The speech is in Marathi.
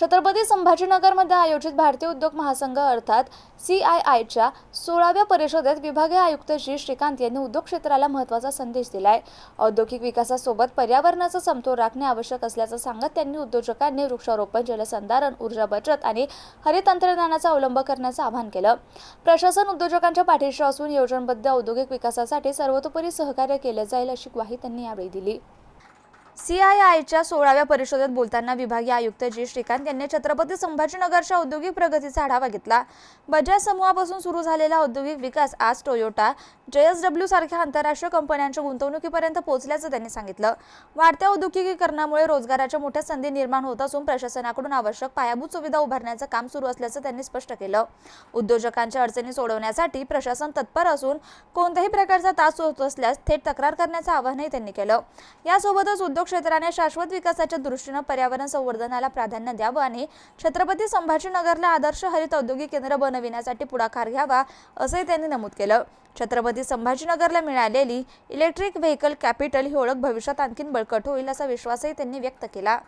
छत्रपती संभाजीनगरमध्ये आयोजित भारतीय उद्योग महासंघ अर्थात CIIच्या 16व्या परिषदेत विभागीय आयुक्त जी श्रीकांत यांनी उद्योग क्षेत्राला महत्त्वाचा संदेश दिलाय। औद्योगिक विकासासोबत पर्यावरणाचा समतोल राखणे आवश्यक असल्याचं सांगत त्यांनी उद्योजकांनी वृक्षारोपण, जलसंधारण, ऊर्जा बचत आणि हरित तंत्रज्ञानाचा अवलंब करण्याचं आवाहन केलं। प्रशासन उद्योजकांच्या पाठीशी असून योजनाबद्ध औद्योगिक विकासासाठी सर्वतोपरी सहकार्य केले जाईल अशी ग्वाही त्यांनी यावेळी दिली। CIIच्या 16व्या परिषदेत बोलताना विभागीय आयुक्त जी श्रीकांत यांनी छत्रपती संभाजीनगरच्या औद्योगिक प्रगतीचा आढावा घेतला। बजाज समूहापासून सुरू झालेला औद्योगिक विकास आज टोयोटा, JSW सारख्या आंतरराष्ट्रीय कंपन्यांच्या गुंतवणुकीपर्यंत पोहोचल्याचं त्यांनी सांगितलं। वाढत्या औद्योगिकीकरणामुळे रोजगाराच्या मोठ्या संधी निर्माण होत असून प्रशासनाकडून आवश्यक पायाभूत सुविधा उभारण्याचं काम सुरू असल्याचं त्यांनी स्पष्ट केलं। उद्योजकांच्या अडचणी सोडवण्यासाठी प्रशासन तत्पर असून कोणत्याही प्रकारचा त्रास होत असल्यास थेट तक्रार करण्याचं आवाहनही त्यांनी केलं। यासोबतच उद्योग क्षेत्राने शाश्वत विकासाच्या दृष्टीने पर्यावरण संवर्धनाला प्राधान्य द्यावं आणि छत्रपती संभाजीनगरला आदर्श हरित औद्योगिक केंद्र बनविण्यासाठी पुढाकार घ्यावा असंही त्यांनी नमूद केलं। छत्रपती संभाजीनगरला मिळालेली इलेक्ट्रिक व्हेकल कॅपिटल ही ओळख भविष्यात आणखी बळकट होईल असा विश्वासही त्यांनी व्यक्त केला।